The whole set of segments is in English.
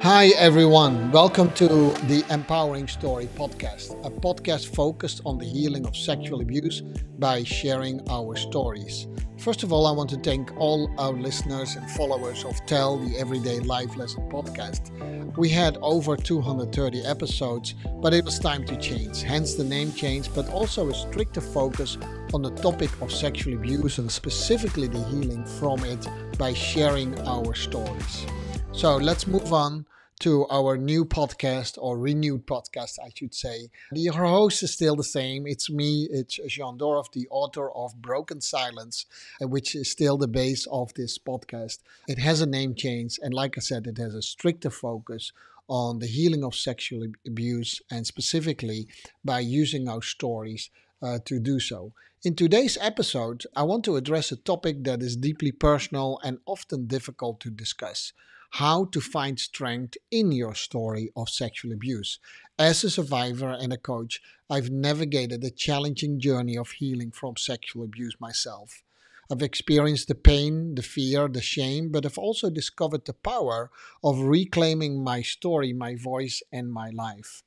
Hi, everyone. Welcome to the Empowering Story podcast, a podcast focused on the healing of sexual abuse by sharing our stories. First of all, I want to thank all our listeners and followers of Tell the Everyday Life Lesson podcast. We had over 230 episodes, but it was time to change. Hence the name change, but also a stricter focus on the topic of sexual abuse and specifically the healing from it by sharing our stories. So let's move on to our new podcast, or renewed podcast, I should say. The host is still the same. It's me, it's Jean Dorff, the author of Broken Silence, which is still the base of this podcast. It has a name change, and like I said, it has a stricter focus on the healing of sexual abuse, and specifically by using our stories to do so. In today's episode, I want to address a topic that is deeply personal and often difficult to discuss: how to find strength in your story of sexual abuse. As a survivor and a coach, I've navigated a challenging journey of healing from sexual abuse myself. I've experienced the pain, the fear, the shame, but I've also discovered the power of reclaiming my story, my voice, and my life.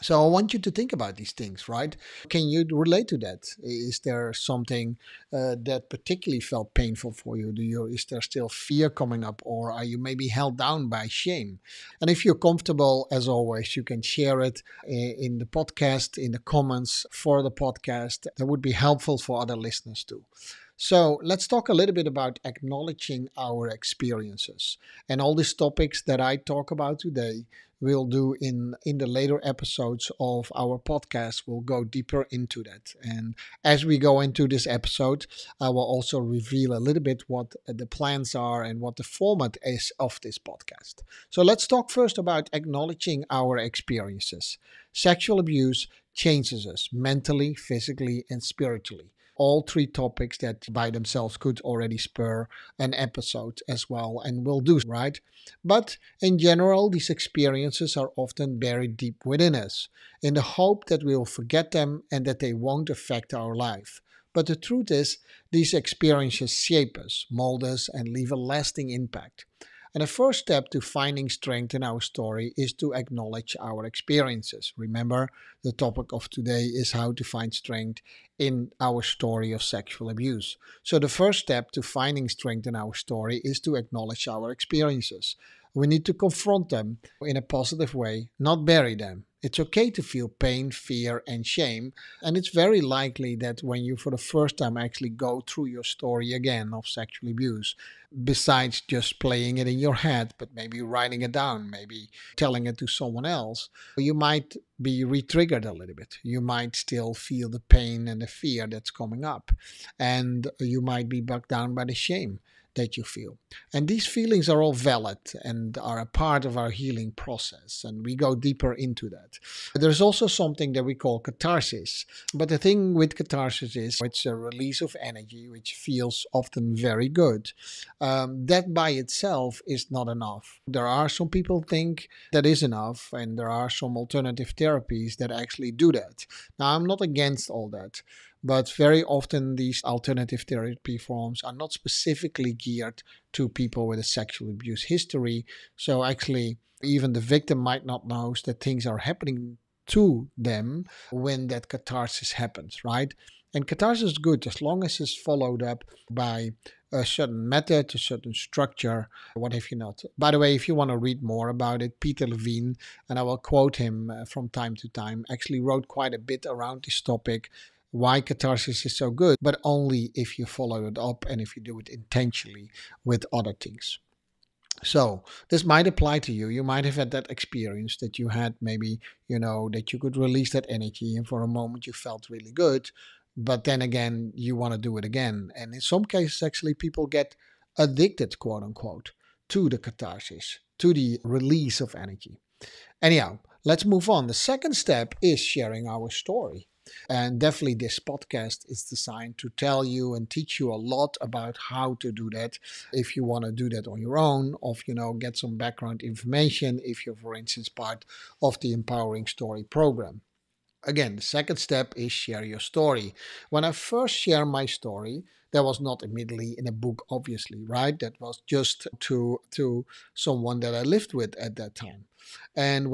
So I want you to think about these things, right? Can you relate to that? Is there something that particularly felt painful for you? Is there still fear coming up, or are you maybe held down by shame? And if you're comfortable, as always, you can share it in the podcast, in the comments for the podcast. That would be helpful for other listeners too. So let's talk a little bit about acknowledging our experiences. And all these topics that I talk about today, we'll do in the later episodes of our podcast. We'll go deeper into that. And as we go into this episode, I will also reveal a little bit what the plans are and what the format is of this podcast. So let's talk first about acknowledging our experiences. Sexual abuse changes us mentally, physically, and spiritually. All three topics that by themselves could already spur an episode as well, and will do, right? But in general, these experiences are often buried deep within us, in the hope that we'll forget them and that they won't affect our life. But the truth is, these experiences shape us, mold us, and leave a lasting impact. And the first step to finding strength in our story is to acknowledge our experiences. Remember, the topic of today is how to find strength in our story of sexual abuse. So the first step to finding strength in our story is to acknowledge our experiences. We need to confront them in a positive way, not bury them. It's okay to feel pain, fear, and shame. And it's very likely that when you, for the first time, actually go through your story again of sexual abuse, besides just playing it in your head, but maybe writing it down, maybe telling it to someone else, you might be re-triggered a little bit. You might still feel the pain and the fear that's coming up. And you might be bogged down by the shame that you feel. And these feelings are all valid and are a part of our healing process. And we go deeper into that. There's also something that we call catharsis. But the thing with catharsis is it's a release of energy, which feels often very good. That by itself is not enough. There are some people think that is enough, and there are some alternative therapies that actually do that. Now, I'm not against all that. But very often these alternative therapy forms are not specifically geared to people with a sexual abuse history. So actually, even the victim might not know that things are happening to them when that catharsis happens, right? And catharsis is good as long as it's followed up by a certain method, a certain structure, what have you not. By the way, if you want to read more about it, Peter Levine, and I will quote him from time to time, actually wrote quite a bit around this topic, why catharsis is so good, but only if you follow it up and if you do it intentionally with other things. So this might apply to you. You might have had that experience that you had maybe, that you could release that energy and for a moment you felt really good, but then again, you want to do it again. And in some cases, actually, people get addicted, quote unquote, to the catharsis, to the release of energy. Anyhow, let's move on. The second step is sharing our story. And definitely this podcast is designed to tell you and teach you a lot about how to do that. If you want to do that on your own, or get some background information, if you're, for instance, part of the Empowering Story program. Again, the second step is share your story. When I first share my story, that was not immediately in a book, obviously, right? That was just to someone that I lived with at that time. And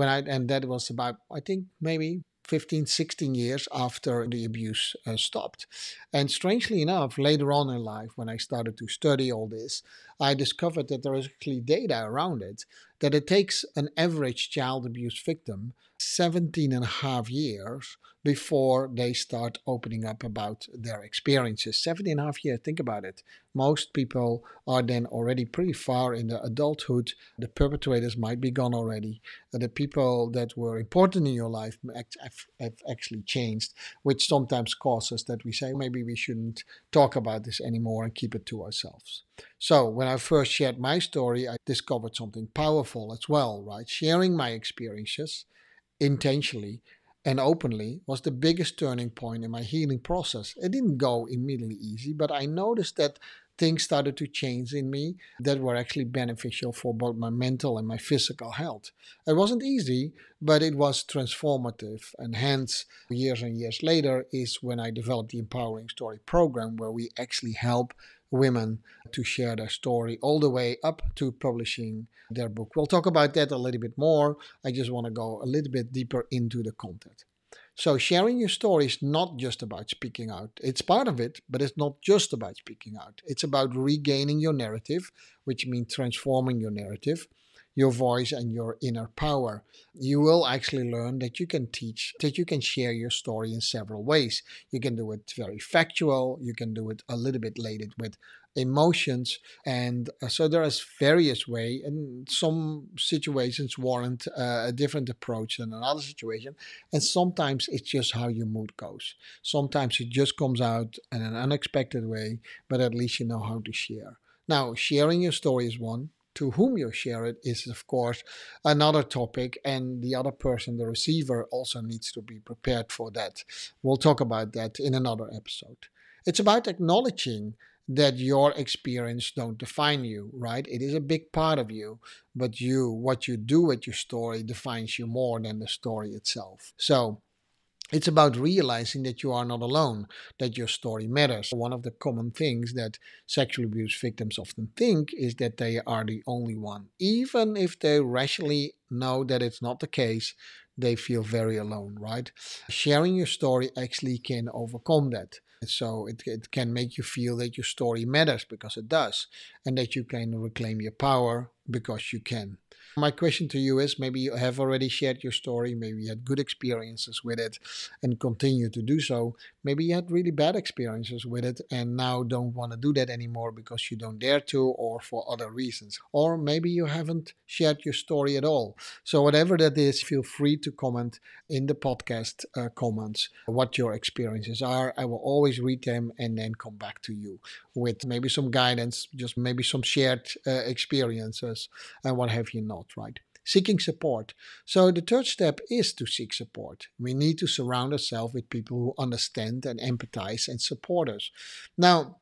that was about, I think, maybe 15, 16 years after the abuse stopped. And strangely enough, later on in life, when I started to study all this, I discovered that there is actually data around it, that it takes an average child abuse victim 17 and a half years before they start opening up about their experiences. 17 and a half years, think about it. Most people are then already pretty far in the adulthood. The perpetrators might be gone already. The people that were important in your life have actually changed, which sometimes causes that we say maybe we shouldn't talk about this anymore and keep it to ourselves. So when I first shared my story, I discovered something powerful as well, right? Sharing my experiences intentionally and openly was the biggest turning point in my healing process. It didn't go immediately easy, but I noticed that things started to change in me that were actually beneficial for both my mental and my physical health. It wasn't easy, but it was transformative. And hence, years and years later, is when I developed the Empowering Story program, where we actually help women to share their story all the way up to publishing their book. We'll talk about that a little bit more. I just want to go a little bit deeper into the content. So, sharing your story is not just about speaking out. It's part of it, but it's not just about speaking out. It's about regaining your narrative, which means transforming your narrative, your voice, and your inner power. You will actually learn that you can teach, that you can share your story in several ways. You can do it very factual, you can do it a little bit laden with emotions, and so there is various way, and some situations warrant a different approach than another situation, and sometimes it's just how your mood goes. Sometimes it just comes out in an unexpected way, but at least you know how to share. Now, sharing your story is one. To whom you share it is, of course, another topic, and the other person, the receiver, also needs to be prepared for that. We'll talk about that in another episode. It's about acknowledging that your experience don't define you, right? It is a big part of you, but what you do with your story defines you more than the story itself. So it's about realizing that you are not alone, that your story matters. One of the common things that sexual abuse victims often think is that they are the only one. Even if they rationally know that it's not the case, they feel very alone, right? Sharing your story actually can overcome that. So it can make you feel that your story matters, because it does, and that you can reclaim your power because you can. My question to you is, maybe you have already shared your story, maybe you had good experiences with it and continue to do so. Maybe you had really bad experiences with it and now don't want to do that anymore because you don't dare to, or for other reasons. Or maybe you haven't shared your story at all. So, whatever that is, feel free to comment in the podcast comments what your experiences are. I will always read them and then come back to you with maybe some guidance, just maybe some shared experiences and what have you not, right? Seeking support. So the third step is to seek support. We need to surround ourselves with people who understand and empathize and support us. Now,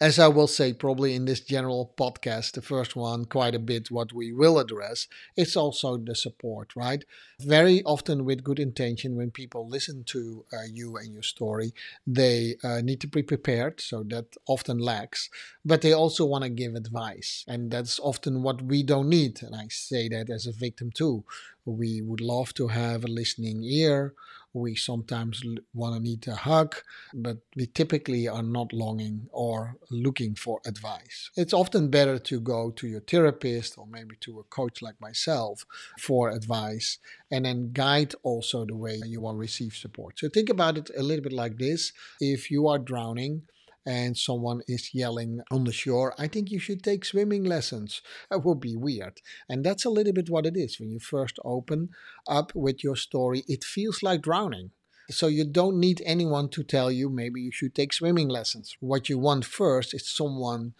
as I will say probably in this general podcast, the first one, quite a bit what we will address, it's also the support, right? Very often, with good intention, when people listen to you and your story, they need to be prepared, so that often lacks, but they also want to give advice, and that's often what we don't need. And I say that as a victim too. We would love to have a listening ear. We sometimes want to need a hug, but we typically are not longing or looking for advice. It's often better to go to your therapist or maybe to a coach like myself for advice, and then guide also the way you will receive support. So think about it a little bit like this. If you are drowning and someone is yelling on the shore, I think you should take swimming lessons. That would be weird. And that's a little bit what it is. When you first open up with your story, it feels like drowning. So you don't need anyone to tell you maybe you should take swimming lessons. What you want first is someone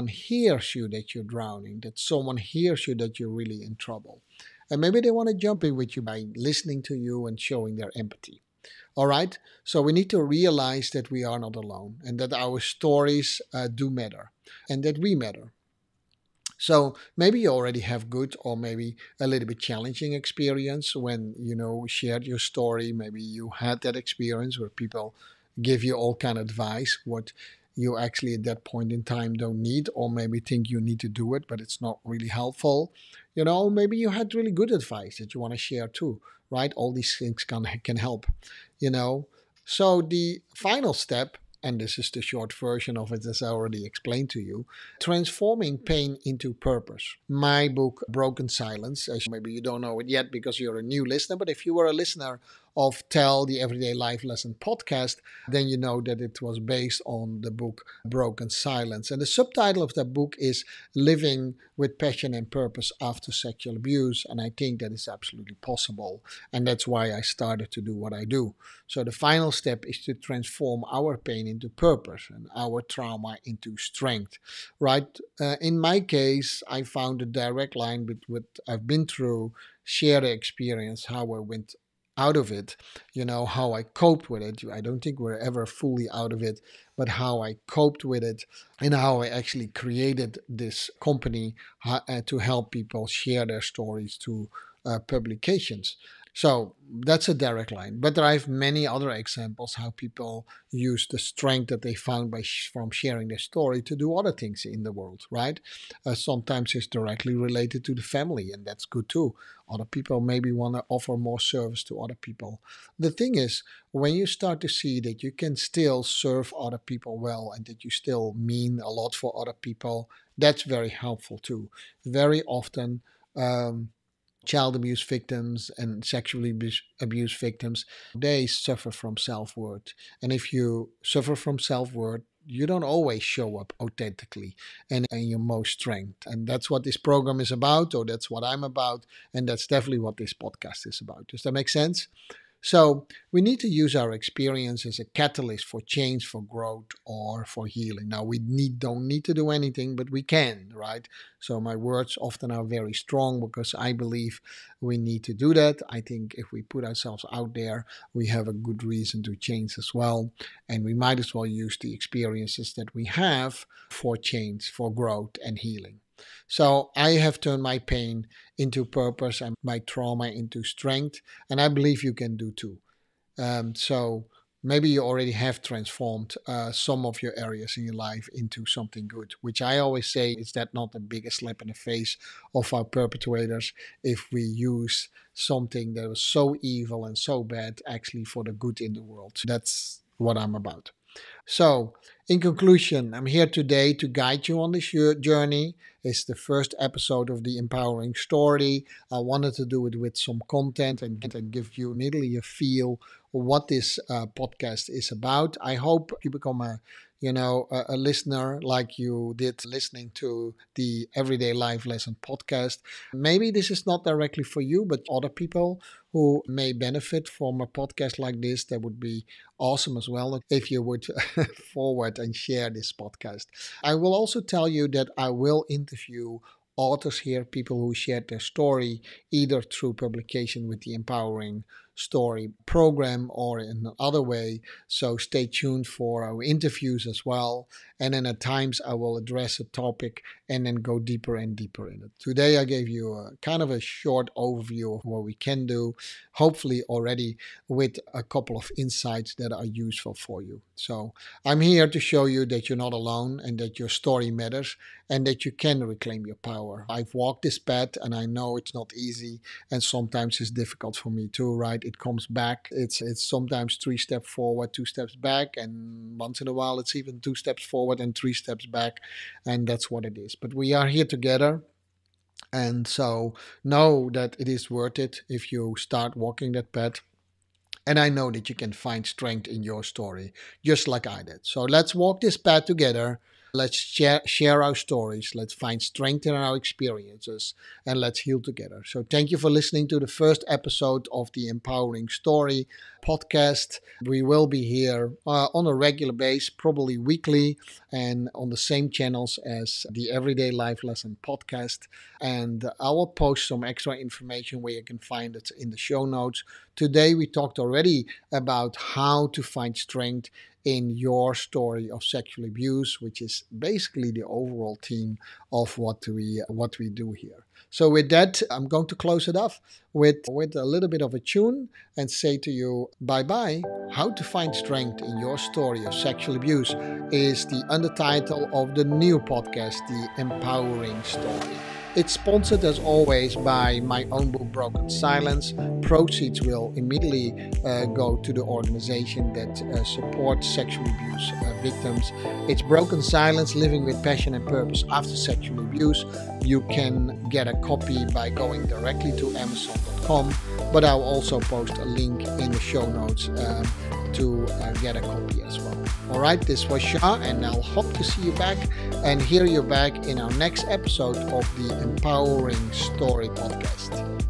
hears you that you're drowning, that someone hears you that you're really in trouble. And maybe they want to jump in with you by listening to you and showing their empathy. All right, so we need to realize that we are not alone and that our stories do matter and that we matter. So maybe you already have good or maybe a little bit challenging experience when shared your story. Maybe you had that experience where people give you all kind of advice what you actually at that point in time don't need, or maybe think you need to do it but it's not really helpful. Maybe you had really good advice that you want to share too, right? All these things can help. you know so the final step, and this is the short version of it as I already explained to you: transforming pain into purpose. My book, Broken Silence, as maybe you don't know it yet because you're a new listener, but if you were a listener of Tell the Everyday Life Lesson podcast, then you know that it was based on the book Broken Silence. And the subtitle of that book is Living with Passion and Purpose After Sexual Abuse. And I think that is absolutely possible. And that's why I started to do what I do. So the final step is to transform our pain into purpose and our trauma into strength, right? In my case, I found a direct line with what I've been through, share the experience, how I went out of it, how I coped with it. I don't think we're ever fully out of it, but how I coped with it and how I actually created this company to help people share their stories to publications. So that's a direct line. But there are many other examples how people use the strength that they found from sharing their story to do other things in the world, right? Sometimes it's directly related to the family, and that's good too. Other people maybe want to offer more service to other people. The thing is, when you start to see that you can still serve other people well and that you still mean a lot for other people, that's very helpful too. Very often, child abuse victims and sexually abuse victims, they suffer from self-worth. And if you suffer from self-worth, you don't always show up authentically and your most strength. And that's what this program is about, or that's what I'm about. And that's definitely what this podcast is about. Does that make sense? So we need to use our experience as a catalyst for change, for growth, or for healing. Now don't need to do anything, but we can, right? So my words often are very strong because I believe we need to do that. I think if we put ourselves out there, we have a good reason to change as well. And we might as well use the experiences that we have for change, for growth and healing. So I have turned my pain into purpose and my trauma into strength, and I believe you can do too. So maybe you already have transformed some of your areas in your life into something good, which I always say is that not the biggest slap in the face of our perpetrators if we use something that was so evil and so bad actually for the good in the world. That's what I'm about. So, in conclusion, I'm here today to guide you on this journey. It's the first episode of the Empowering Story. I wanted to do it with some content and give you immediately a feel of what this podcast is about. I hope you become a listener like you did listening to the Everyday Life Lesson podcast. Maybe this is not directly for you, but other people who may benefit from a podcast like this, that would be awesome as well if you would forward and share this podcast. I will also tell you that I will interview authors here, people who shared their story either through publication with the Empowering Story program or in another way. So stay tuned for our interviews as well. And then at times I will address a topic and then go deeper and deeper in it. Today I gave you a kind of a short overview of what we can do, hopefully already with a couple of insights that are useful for you. So I'm here to show you that you're not alone and that your story matters and that you can reclaim your power. I've walked this path and I know it's not easy and sometimes it's difficult for me too, right? It comes back. It's sometimes 3 steps forward, 2 steps back, and once in a while it's even 2 steps forward and 3 steps back, and that's what it is. But we are here together. And so know that it is worth it if you start walking that path. And I know that you can find strength in your story, just like I did. So let's walk this path together. Let's share our stories. Let's find strength in our experiences and let's heal together. So thank you for listening to the first episode of the Empowering Story podcast. We will be here on a regular basis, probably weekly, and on the same channels as the Everyday Life Lesson podcast. And I will post some extra information where you can find it in the show notes. Today we talked already about how to find strength in your story of sexual abuse, which is basically the overall theme of what we do here. So with that, I'm going to close it off with a little bit of a tune and say to you, bye-bye. How to Find Strength in Your Story of Sexual Abuse is the undertitle of the new podcast, The Empowering Story. It's sponsored as always by my own book, Broken Silence. Proceeds will immediately go to the organization that supports sexual abuse victims. It's Broken Silence, Living with Passion and Purpose After Sexual Abuse. You can get a copy by going directly to Amazon.com, but I'll also post a link in the show notes to get a copy as well. All right, this was Shah, and I'll hope to see you back and hear you back in our next episode of the Empowering Story podcast.